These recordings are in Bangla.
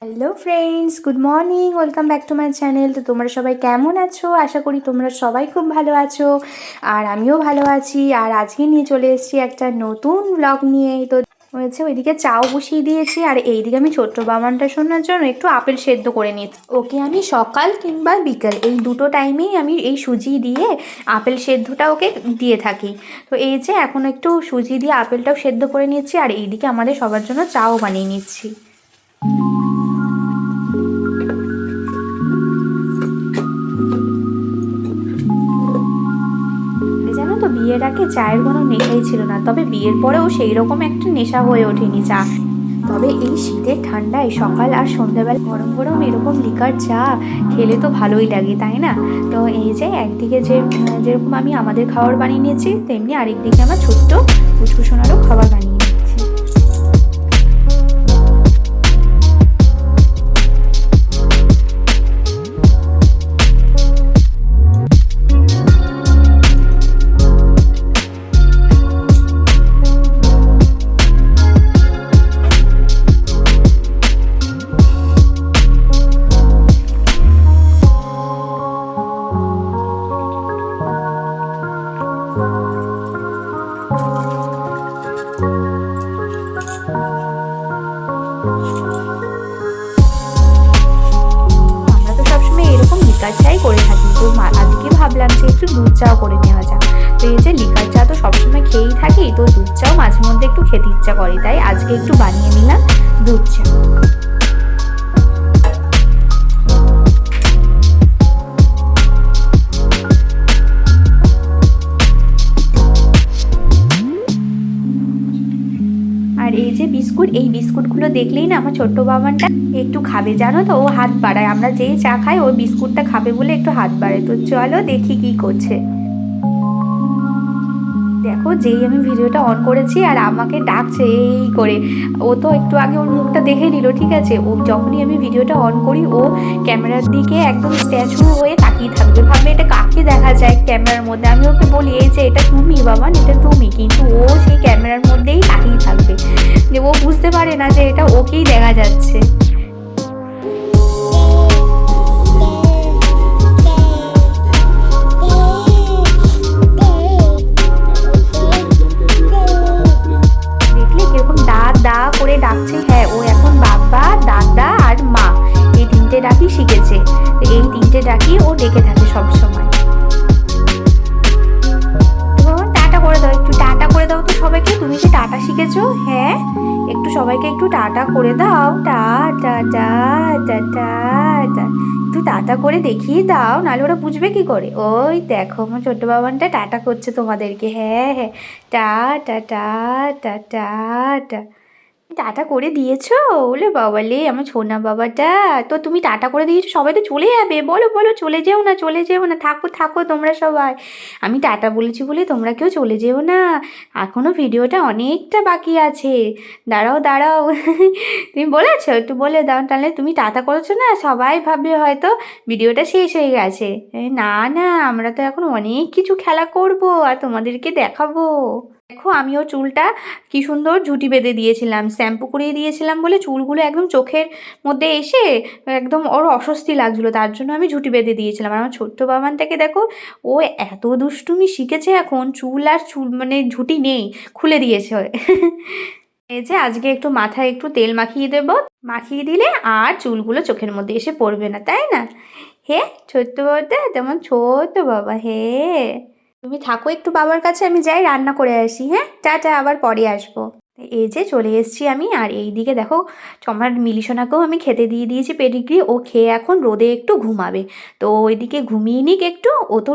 Hello friends, good morning, welcome back to my channel. তো তোমরা সবাই কেমন আছো? আশা করি তোমরা সবাই খুব ভালো আছো, আর আমিও ভালো আছি। আর আজকে নিয়ে চলে এসেছি একটা নতুন ব্লগ নিয়ে। তো হয়েছে, ওইদিকে চাও বসিয়ে দিয়েছি, আর এইদিকে আমি ছোট্ট বাবানটা শোনার জন্য একটু আপেল সেদ্ধ করে নিচ্ছি। ওকে আমি সকাল কিংবা বিকেল এই দুটো টাইমেই আমি এই সুজি দিয়ে আপেল সেদ্ধটা ওকে দিয়ে থাকি। তো এই যে এখন একটু সুজি দিয়ে আপেলটাও সেদ্ধ করে নিচ্ছি, আর এইদিকে আমাদের সবার জন্য চাও বানিয়ে নিচ্ছি। জানো তো, বিয়ের আগে চায়ের কোনো নেশাই ছিল না, তবে বিয়ের পরেও সেই রকম একটা নেশা হয়ে ওঠেনি চা। তবে এই শীতের ঠান্ডায় সকাল আর সন্ধ্যাবেলা গরম গরম এরকম লিকার চা খেলে তো ভালোই লাগে, তাই না? তো এই যে একদিকে যেরকম আমি আমাদের খাবার বানিয়ে নিয়েছি, তেমনি আরেকদিকে আমার ছোট্ট পুচকুসোনারও খাবার বানিয়ে নিচ্ছি। আমরা তো সবসময় এরকম লিকার চাই করে থাকি, তো আজকে ভাবলাম যে একটু দুধ চাও করে নেওয়া যাক। তো এই যে লিকার চা তো সবসময় খেয়েই থাকি, তো দুধ চাও মাঝে মধ্যে একটু খেতে ইচ্ছা করে, তাই আজকে একটু বানিয়ে নিলাম দুধ চা। আর এই যে বিস্কুট, এই বিস্কুটগুলো দেখলেই না আমার ছোট্ট বাবানটা একটু খাবে, জানো তো, ও হাত বাড়ায়। আমরা যেই চা খাই ও বিস্কুটটা খাবে বলে একটু হাত বাড়ায়। তো চলো দেখি কি করছে। দেখো, যেই আমি ভিডিওটা অন করেছি আর আমাকে ডাকছে এই করে, ও তো একটু আগে ওর মুখটা দেখে নিল, ঠিক আছে। ও যখনই আমি ভিডিওটা অন করি, ও ক্যামেরার দিকে একদম স্ট্যাচু হয়ে তাকিয়ে থাকবে, ভাববে এটা কাকে দেখা যায় ক্যামেরার মধ্যে। আমি ওকে বলি এই যে এটা তুমি বাবান, এটা তুমি, কিন্তু ও সেই ক্যামেরার মধ্যেই তাকিয়ে থাকবে, যে ও বুঝতে পারে না যে এটা ওকেই দেখা যাচ্ছে। দেখলে কিরকম দা দা করে ডাকছে। হ্যাঁ, ও এখন বাবা, দাদা আর মা এই তিনটে ডাকই শিখেছে। এই তিনটে ডাকই ও ডেকে থাকে সব সময়। তো টাটা করে দাও, একটু টাটা করে দাও তো সবাইকে। তুমি যে টাটা শিখেছো, হ্যাঁ, একটু সবাইকে একটু টাটা করে দাও। টা টা টা টা টা টা, একটু টাটা করে দেখিয়ে দাও, নাহলে ওরা বুঝবে কি করে। ওই দেখো আমার ছোট্ট বাবানটা টাটা করছে তোমাদেরকে। হ্যাঁ হ্যাঁ, টা টা টা টা টা টা। টাটা করে দিয়েছো? ওলে বাবালে আমার সোনা বাবাটা। তো তুমি টাটা করে দিয়েছো, সবাই তো চলে যাবে। বলো বলো, চলে যেও না, চলে যেও না, থাকো থাকো তোমরা সবাই। আমি টাটা বলেছি বলে তোমরা কেউ চলে যেও না, এখনো ভিডিওটা অনেকটা বাকি আছে। দাঁড়াও দাঁড়াও তুমি বলেছো, একটু বলে দাও, তাহলে তুমি টাটা করেছো না, সবাই ভাববে হয়তো ভিডিওটা শেষ হয়ে গেছে। না না, আমরা তো এখন অনেক কিছু খেলা করব আর তোমাদেরকে দেখাবো। দেখো, আমি ওর চুলটা কি সুন্দর ঝুঁটি বেঁধে দিয়েছিলাম, শ্যাম্পু করিয়ে দিয়েছিলাম বলে চুলগুলো একদম চোখের মধ্যে এসে একদম ওর অস্বস্তি লাগছিলো, তার জন্য আমি ঝুঁটি বেঁধে দিয়েছিলাম। আর আমার ছোট্ট বাবানটাকে দেখো, ও এত দুষ্টুমি শিখেছে, এখন চুল আর চুল মানে ঝুঁটি নেই, খুলে দিয়েছে এই যে আজকে একটু মাথায় একটু তেল মাখিয়ে দেবো, মাখিয়ে দিলে আর চুলগুলো চোখের মধ্যে এসে পড়বে না, তাই না? হে ছোট্ট বাবাটা, তেমন ছোট্ট বাবা, হে তুমি থাকো একটু বাবার কাছে, আমি যাই রান্না করে আসি। হ্যাঁ, টাটা, আবার পরে আসবো। এই যে চলে এসেছি আমি, আর এই দিকে দেখো আমার মিলিসোনাকেও আমি খেতে দিয়ে দিয়েছি পেডিগ্রি, ও খেয়ে এখন রোদে একটু ঘুমাবে। তো ওইদিকে ঘুমিয়ে নিক একটু, ও তো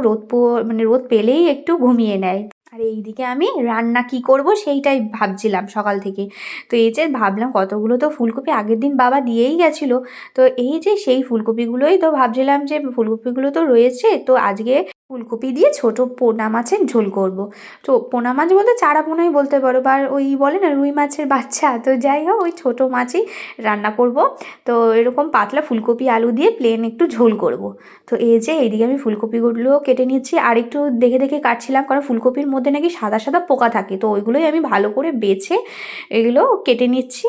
মানে রোদ পেলেই একটু ঘুমিয়ে নেয়। আর এইদিকে আমি রান্না কি করব সেইটাই ভাবছিলাম সকাল থেকে। তো এই যে ভাবলাম কতগুলো তো ফুলকপি আগের দিন বাবা দিয়েই গেছিলো, তো এই যে সেই ফুলকপিগুলোই তো ভাবছিলাম যে ফুলকপিগুলো তো রয়েছে, তো আজকে ফুলকপি দিয়ে ছোট পোনা মাছের ঝোল করব। তো পোনা মাছ বলতে চারা পোনাই বলতে পারো, বা ওই বলে না রুই মাছের বাচ্চা, তো যাই হোক ওই ছোট মাছই রান্না করব। তো এরকম পাতলা ফুলকপি আলু দিয়ে প্লেন একটু ঝোল করব। তো এই যে এইদিকে আমি ফুলকপিগুলোও কেটে নিচ্ছি, আর একটু দেখে দেখে কাটছিলাম, কারণ ফুলকপির মধ্যে নাকি সাদা সাদা পোকা থাকে, তো ওইগুলোই আমি ভালো করে বেছে এগুলো কেটে নিচ্ছি।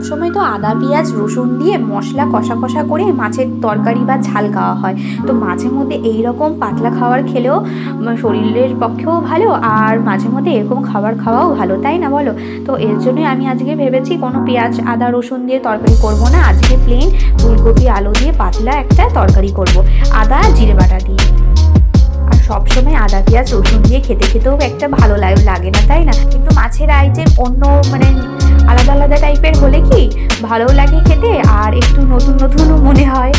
সবসময় তো আদা পেঁয়াজ রসুন দিয়ে মশলা কষা কষা করে মাছের তরকারি বা ঝাল খাওয়া হয়, তো মাঝে মধ্যে এইরকম পাতলা খাবার খেলেও শরীরের পক্ষেও ভালো, আর মাঝে মধ্যে এরকম খাবার খাওয়াও ভালো, তাই না বলো? তো এর জন্যই আমি আজকে ভেবেছি কোনো পেঁয়াজ আদা রসুন দিয়ে তরকারি করব না, আজকে প্লেন ফুলকপি আলু দিয়ে পাতলা একটা তরকারি করব, আদা জিরে বাটা দিয়ে। আর সবসময় আদা পেঁয়াজ রসুন দিয়ে খেতে খেতেও একটা ভালো লাগে না, তাই না? কিন্তু মাছের আইটেম অন্য মানে আলাদা আলাদা টাইপের হলে কি ভালো লাগে খেতে, আর একটু নতুন নতুনও মনে হয়।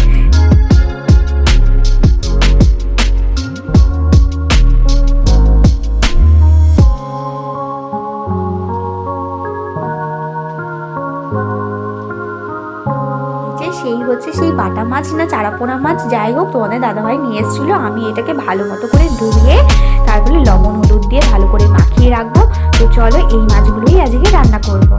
সেই বাটা মাছ না চারাপোনা মাছ যাই হোক তোমাদের দাদাভাই নিয়ে এসেছিলো, আমি এটাকে ভালো মতো করে ধুয়ে তারপরে লবণ হলুদ দিয়ে ভালো করে মাখিয়ে রাখবো। তো চলো এই মাছগুলোই আজকে রান্না করবো।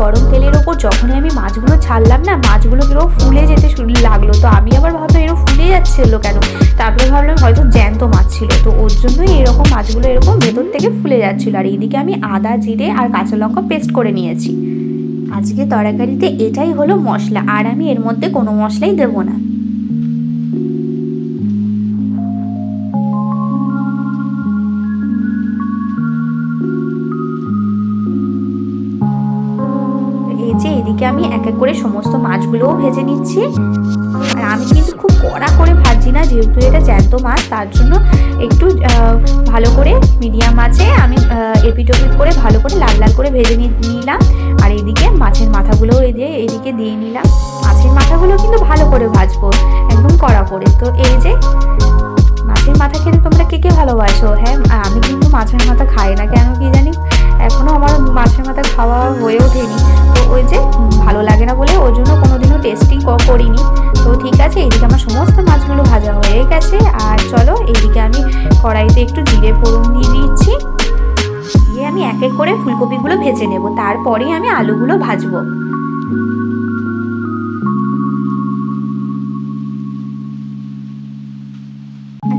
গরম তেলের ওপর যখনই আমি মাছগুলো ছাড়লাম না, মাছগুলো কিরকম ফুলে যেতে লাগলো, তো আমি আবার ভাবলাম এরকম ফুলে যাচ্ছিল কেন, তারপরে ভাবলাম হয়তো জ্যান্ত মাছ ছিল, তো ওর জন্যই এরকম মাছগুলো এরকম ভেতর থেকে ফুলে যাচ্ছিল। আর এইদিকে আমি আদা জিরে আর কাঁচা লঙ্কা পেস্ট করে নিয়েছি। আজকে তরকারিতে এটাই হলো মশলা, আর আমি এর মধ্যে কোনো মশলাই দেবো না। এদিকে আমি এক এক করে সমস্ত মাছগুলোও ভেজে নিচ্ছি। আর আমি কিন্তু খুব কড়া করে ভাজছি না, যেহেতু এটা জ্যান্ত মাছ, তার জন্য একটু ভালো করে মিডিয়াম আঁচে আমি এপিটোপিট করে ভালো করে লাল লাল করে ভেজে নিলাম। আর এইদিকে মাছের মাথাগুলোও এইদিকে দিয়ে নিলাম। মাছের মাথাগুলো কিন্তু ভালো করে ভাজবো, একদম কড়া করে। তো এই যে মাছের মাথা খেতে তোমরা কে কে ভালোবাসো? হ্যাঁ, আমি কিন্তু মাছের মাথা খাই না, কেন কি জানি, এখনও আমার মাছের মাথা খাওয়া হয়ে ওঠেনি। তো ওই যে ভালো লাগে না বলে ওই জন্য কোনোদিনও টেস্টিং করিনি। তো ঠিক আছে, এইদিকে আমার সমস্ত মাছগুলো ভাজা হয়ে গেছে। আর চলো এইদিকে আমি কড়াইতে একটু জিরে ফোড়ন দিয়ে দিচ্ছি, দিয়ে আমি এক এক করে ফুলকপিগুলো ভেজে নেব, তারপরেই আমি আলুগুলো ভাজবো।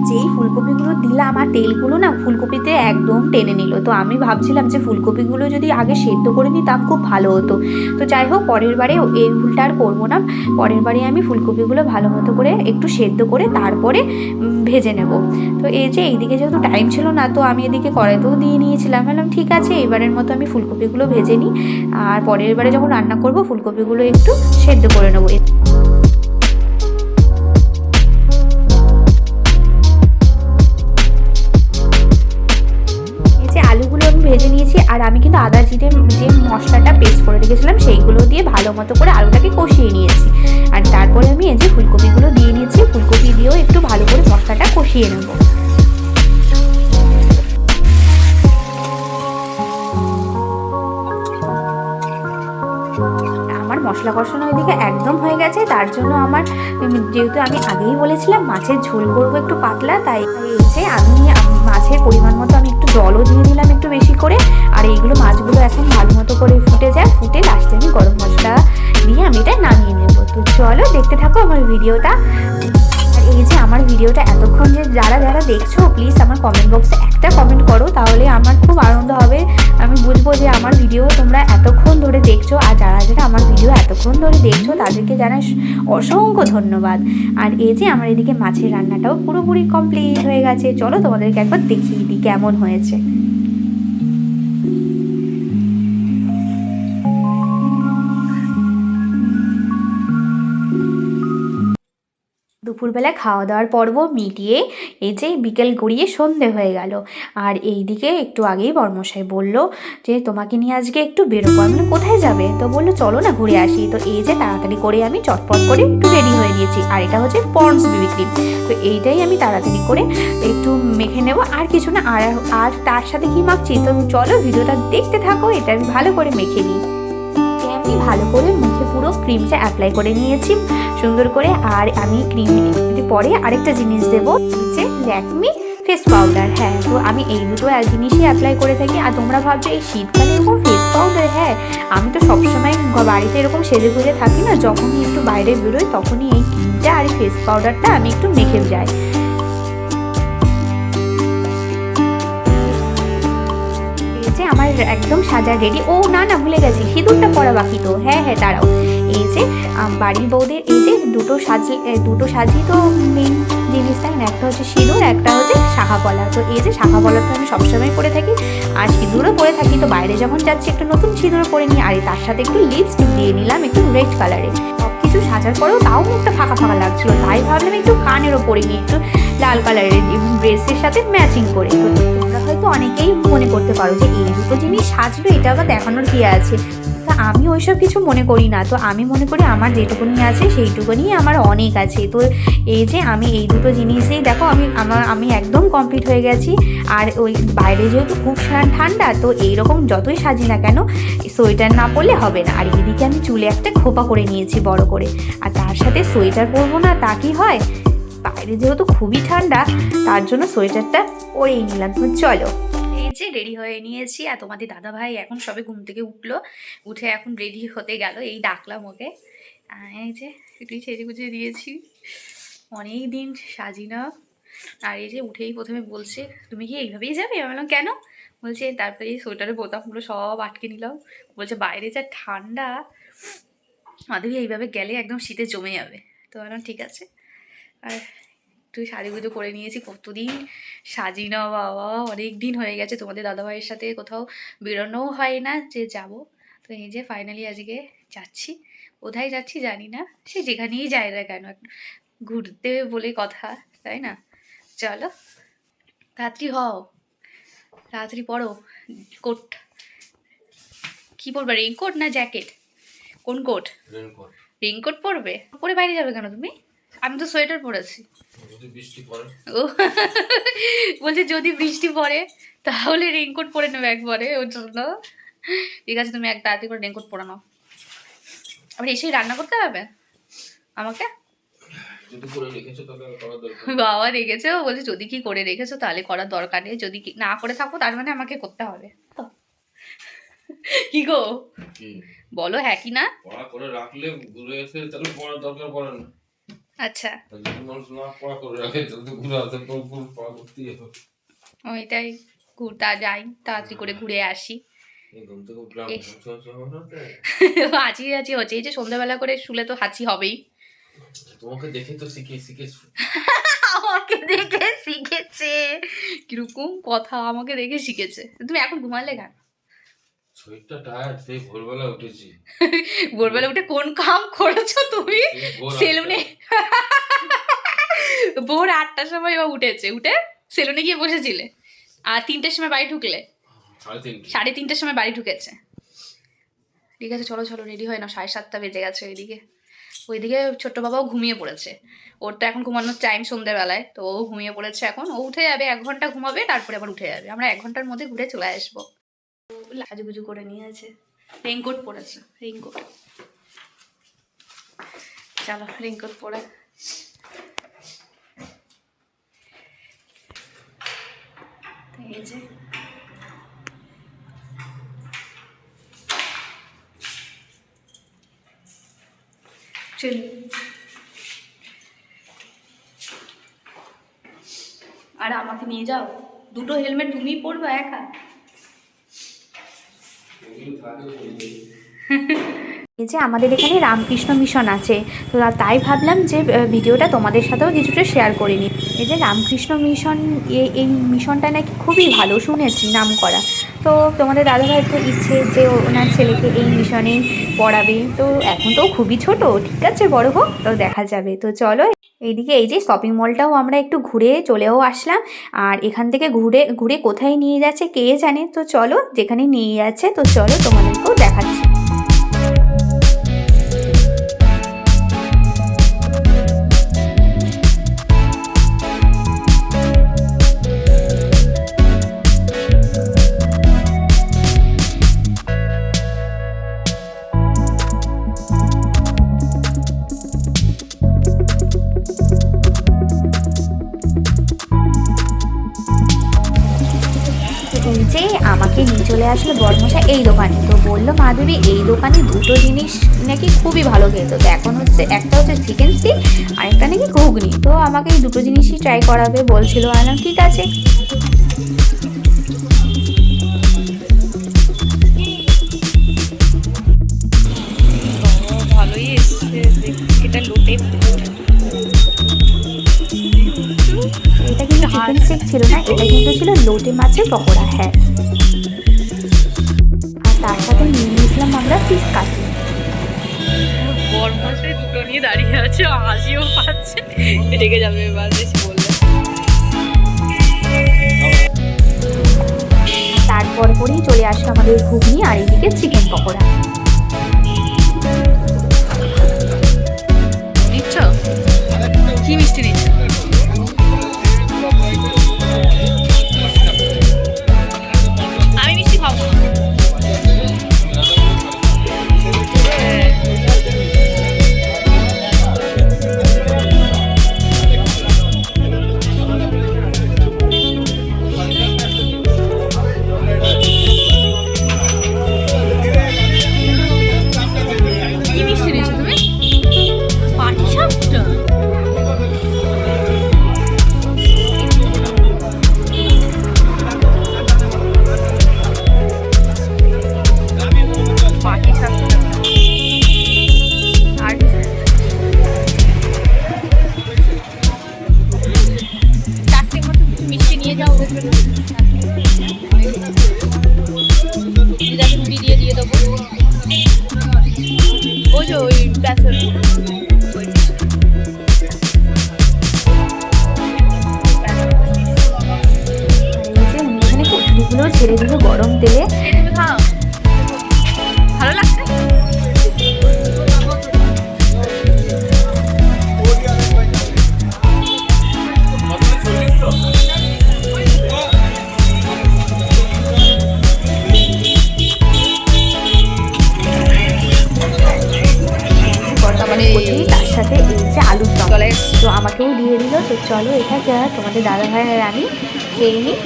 যেই ফুলকপিগুলো দিলাম আর তেলগুলো না ফুলকপিতে একদম টেনে নিল, তো আমি ভাবছিলাম যে ফুলকপিগুলো যদি আগে সেদ্ধ করে নিতাম খুব ভালো হতো। তো যাই হোক, পরের বারে এই ভুলটা আর করবো না। পরের বারে আমি ফুলকপিগুলো ভালো মতো করে একটু সেদ্ধ করে তারপরে ভেজে নেব। তো এই যে এইদিকে যেহেতু টাইম ছিল না, তো আমি এদিকে কড়াইতেও দিয়ে নিয়েছিলাম। বললাম ঠিক আছে, এবারের মতো আমি ফুলকপিগুলো ভেজে নিই, আর পরের বারে যখন রান্না করব ফুলকপিগুলো একটু সেদ্ধ করে নেবো। ভেজে নিয়েছি, আর আমি কিন্তু আদা জিরে যে মশলাটা পেস্ট করে রেখেছিলাম সেইগুলো দিয়ে ভালো মতো করে আলুটাকে কষিয়ে নিয়েছি। আর তারপরে আমি এই যে ফুলকপিগুলো দিয়ে নিয়েছি, ফুলকপি দিয়েও একটু ভালো করে মশলাটা কষিয়ে নেব। আমার মশলা কষানো ওইদিকে একদম হয়ে গেছে, তার জন্য আমার যেহেতু আমি আগেই বলেছিলাম মাছের ঝোল করবো একটু পাতলা, তাই এসে আমি মাছের পরিমাণ মতো আমি একটু জলও দিয়ে দিলাম একটু বেশি করে। আর এইগুলো মাছগুলো এখন ভালো মতো করে ফুটে যায়, ফুটে লাস্টে আমি গরম মশলা দিয়ে আমি এটা নামিয়ে নেবো। তো চলো দেখতে থাকো আমার ভিডিওটা। আর এই যে আমার ভিডিওটা এতক্ষণ যে যারা যারা দেখছো, প্লিজ আমার কমেন্ট বক্সে একটা কমেন্ট করো, তাহলে আমার খুব আনন্দ হবে, আমি বুঝবো যে আমার ভিডিও তোমরা এতক্ষণ ধরে দেখছো। আর যারা যারা আমার ভিডিও এতক্ষণ ধরে দেখছো তাদেরকে জানাই অসংখ্য ধন্যবাদ। আর এই যে আমার এদিকে মাছের রান্নাটাও পুরোপুরি কমপ্লিট হয়ে গেছে, চলো তোমাদেরকে একবার দেখিয়ে দিই কেমন হয়েছে। দুপুরবেলা খাওয়া দাওয়ার পর্ব মিটিয়ে এই যে বিকেল গড়িয়ে সন্ধে হয়ে গেল। আর এই দিকে একটু আগেই বর্মশাই বলল যে তোমাকে নিয়ে আজকে একটু বেরোবো। আমি কোথায় যাবে? তো বললো চলো না ঘুরে আসি। তো এই যে তাড়াতাড়ি করে আমি চটপট করে একটু রেডি হয়ে নিয়েছি। আর এটা হচ্ছে পন্ডস বিবি ক্রিম, তো এইটাই আমি তাড়াতাড়ি করে একটু মেখে নেব, আর কিছু না। আর তার সাথে কি মাখছি, তো চলো ভিডিওটা দেখতে থাকো, এটা আমি ভালো করে মেখে নিই। আমি ভালো করে মুখে পুরো ক্রিমটা অ্যাপ্লাই করে নিয়েছি সুন্দর করে। আর আমি ক্রিম পরে আরেকটা জিনিস দেবো, যে ল্যাকমি ফেস পাউডার। হ্যাঁ, তো আমি এই দুটো জিনিসই অ্যাপ্লাই করে থাকি। আর তোমরা ভাবছো এই শীতকালে এরকম ফেস পাউডার? হ্যাঁ, আমি তো সবসময় বাড়িতে এরকম সেজে গুজে থাকি না, যখনই একটু বাইরে বেরোই তখনই এই ক্রিমটা আর এই ফেস পাউডারটা আমি একটু মেখে যাই। যে আমার একদম সাজা রেডি। ও না না ভুলে গেছি, সিঁদুরটা পরা বাকি তো। হ্যাঁ হ্যাঁ দাঁড়াও, এই যে বাড়ির বউদের এই যে দুটো সাজি তো মেন জিনিস, তাই না? একটা হচ্ছে সিঁদুর, একটা হচ্ছে শাখা পলা। তো এই যে শাখা পলা তো আমি সবসময় পরে থাকি, আর সিঁদুরও পরে থাকি। তো বাইরে যখন যাচ্ছি একটু নতুন সিঁদুরও পরে নিই, আর তার সাথে একটু লিপস্টিক দিয়ে নিলাম একটু রেড কালারে। সব কিছু সাজার পরেও তাও মুখটা ফাঁকা ফাঁকা লাগছিল, তাই ভাবলাম একটু কানেরও পরে নিই একটু লাল কালারের, এবং ড্রেসের সাথে ম্যাচিং করে। তো তোমরা হয়তো অনেকেই মনে করতে পারো যে এই দুটো জিনিস সাজলো, এটা আবার দেখানোর কি আছে। তা আমি ওইসব কিছু মনে করি না। তো আমি মনে করি আমার যেটুকুনি আছে সেইটুকুনি আমার অনেক আছে। তো এই যে আমি এই দুটো জিনিসেই দেখো আমি একদম কমপ্লিট হয়ে গেছি। আর ওই বাইরে যেহেতু খুব ঠান্ডা, তো এইরকম যতই সাজি না কেন সোয়েটার না পরলে হবে না। আর এদিকে আমি চুলে একটা খোপা করে নিয়েছি বড় করে, আর তার সাথে সোয়েটার পরবো না তা কি হয়? বাইরে যেহেতু খুবই ঠান্ডা, তার জন্য সোয়েটারটা পরেই নিলাম। তো চলো, এই যে রেডি হয়ে নিয়েছি। আর তোমাদের দাদাভাই এখন সবে ঘুম থেকে উঠে এখন রেডি হতে গেল, এই ডাকলাম ওকে। এই যে একটু ছেড়ে গুছে দিয়েছি, অনেক দিন সাজি না। আর এই যে উঠেই প্রথমে বলছে তুমি কি এইভাবেই যাবে? আমি বললাম কেন? বলছে তারপরে এই সোয়েটারের বোতামগুলো সব আটকে নিলাম। বলছে বাইরে যা ঠান্ডা, মাধবী এইভাবে গেলে একদম শীতে জমে যাবে। তো বললাম ঠিক আছে। আর একটু সাজুগুজু করে নিয়েছি, কতদিন সাজি না বাবা, অনেক দিন হয়ে গেছে। তোমাদের দাদাভাইয়ের সাথে কোথাও বেরোনোও হয় না যে যাব। তো এই যে ফাইনালি আজকে যাচ্ছি। কোথায় যাচ্ছি জানি না, সে যেখানেই যায় না কেন ঘুরতে বলে কথা, তাই না? চলো তাড়াতাড়ি হও, তাড়াতাড়ি পরো। কোট কি পরবে? রেইনকোট না জ্যাকেট? কোন কোট? রেইনকোট পরবে? পরে বাইরে যাবে কেন তুমি? আমি তো সোয়েটার পরেছি। ও বলছে যদি বৃষ্টি পড়ে তাহলে রেইনকোট পরে নেবে একবারে, ওর জন্য। ঠিক আছে, তুমি এক তাড়াতাড়ি করে রেইনকোট পরে নাও। আবার এসেই রান্না করতে হবে আমাকে। বাবা রেখেছো, বলছে যদি কি করে রেখেছো তাহলে করার দরকার নেই, যদি কি না করে থাকো তার মানে আমাকে করতে হবে। কি গো বলো, হ্যাঁ কি না? করে রাখলে ঘুরে এসে তাহলে পড়ার দরকার পড়ে না। আচ্ছা, যদি মানুষ না পড়া করে রাখে তাহলে ঘুরে আসে তো পড়া করতেই হবে। ওইটাই, ঘুরতে যাই, তাড়াতাড়ি করে ঘুরে আসি। হাঁচি হাঁচি হচ্ছে, এই যে সন্ধ্যাবেলা করে শুলে তো হাঁচি হবেই। তোমাকে দেখে তো শিখেছি। আমাকে দেখে শিখেছে? কিরকম কথা, আমাকে দেখে শিখেছে? তুমি এখন ঘুমালে কেন? শরীরটা টায়ার্ড, সেই ভোরবেলা উঠেছি। ভোরবেলা উঠে কোন কাম করেছো তুমি? সেলুনে ভোর 8টার সময় উঠেছে, উঠে সেলুনে গিয়ে বসেছিলে, আর 3টার সময় বাড়ি ঢুকলে। 3:30টার সময় বাড়ি ঢুকেছে। ঠিক আছে চলো চলো রেডি হয় না, 7:30 বেজে গেছে। ওইদিকে ছোট্ট বাবাও ঘুমিয়ে পড়েছে, ওর তো এখন ঘুমানোর টাইম সন্ধ্যেবেলায়। তো ও ঘুমিয়ে পড়েছে, এখন ও উঠে যাবে, 1 ঘন্টা ঘুমাবে, তারপরে আবার উঠে যাবে। আমরা 1 ঘন্টার মধ্যে ঘুরে চলে আসবো। লাজুগুজু করে নিয়েছে, রেইনকোট পরেছে, রেইনকোট। চলো রেইনকোট পরে এই যে চল। আর আমাকে নিয়ে যাও, দুটো হেলমেট তুমি পরবে একা? এই যে আমাদের এখানে রামকৃষ্ণ মিশন আছে, তো তাই ভাবলাম যে ভিডিওটা তোমাদের সাথেও কিছুটা শেয়ার করে নিই। এই যে রামকৃষ্ণ মিশন, এই মিশনটা নাকি খুবই ভালো, শুনেছি নাম করা। তো তোমাদের দাদাভাই তো ইচ্ছে যে ওনার ছেলেকে এই মিশনে পড়াবে। তো এখন তো খুবই ছোট, ঠিক আছে বড় হোক তো দেখা যাবে। তো চলো, এইদিকে এই যে শপিং মলটাও আমরা একটু ঘুরে চলেও আসলাম। আর এখান থেকে ঘুরে ঘুরে কোথায় নিয়ে যাচ্ছে কে জানে। তো চলো যেখানে নিয়ে যাচ্ছে, তো চলো তোমাদেরকেও দেখাচ্ছি। যে আমাকে নিয়ে চলে আসলো বড়মশাই এই দোকানে। তো বললো মাধবী এই দোকানে দুটো জিনিস নাকি খুবই ভালো খেত। তো এখন হচ্ছে একটা হচ্ছে চিকেন স্টিক, আর একটা নাকি ঘুগনি। তো আমাকে এই দুটো জিনিসই ট্রাই করাবে বলছিল। আলাম ঠিক আছে। এটা লোটে এটা কিন্তু চিকেন স্টিক ছিল না, এটা কিন্তু ছিল লোটে মাছের পকোড়া। হ্যাঁ, আর তার সাথে নিয়ে নিয়েছিলাম আমরা ফিশ কাটলেট। বরমশাই দুটো নিয়ে দাঁড়িয়ে আছে, হাসিও পাচ্ছে, রেগে যাবে এবার বেশি বললে। তারপর পরেই চলে আসলো আমাদের ঘুগনি আর এদিকে চিকেন পকোড়া। নিচ্ছ কি মিষ্টি নিচ্ছ? আমি মিষ্টি খাবো না। কি মিষ্টি নিচ্ছ তুমি? পাটিসাপটা? পাটিসাপটা আর চারটে মতো কিছু মিষ্টি নিয়ে যাও ওদের জন্য। দিদাকে রুটি দিয়ে দেবো। ওই যে ওই প্যাসের এখানে কচুরিগুলো ছেড়ে দিল গরম তেলে। ভালো লাগছে। কচুরি তার সাথে এই যে আলুর দম, তো আমাকেও দিয়ে দিল। তো চলো এটা তোমাদের দাদা ভাই আর আমি খেয়ে নিই।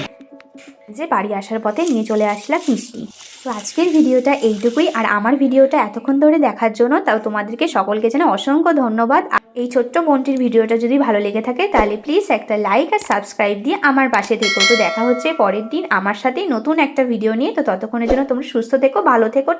যে বাড়ি আসার পথে নিয়ে চলে আসলাম মিষ্টি। তো আজকের ভিডিওটা এইটুকুই, আর আমার ভিডিওটা এতক্ষণ ধরে দেখার জন্য তাও তোমাদেরকে সকলকে জানাই অসংখ্য ধন্যবাদ। এই ছোট্ট বোনটির ভিডিওটা যদি ভালো লেগে থাকে তাহলে প্লিজ একটা লাইক আর সাবস্ক্রাইব দিয়ে আমার পাশে থেকো। তো দেখা হচ্ছে পরের দিন আমার সাথেই নতুন একটা ভিডিও নিয়ে। তো ততক্ষণের জন্য তোমরা সুস্থ থেকো, ভালো থেকো।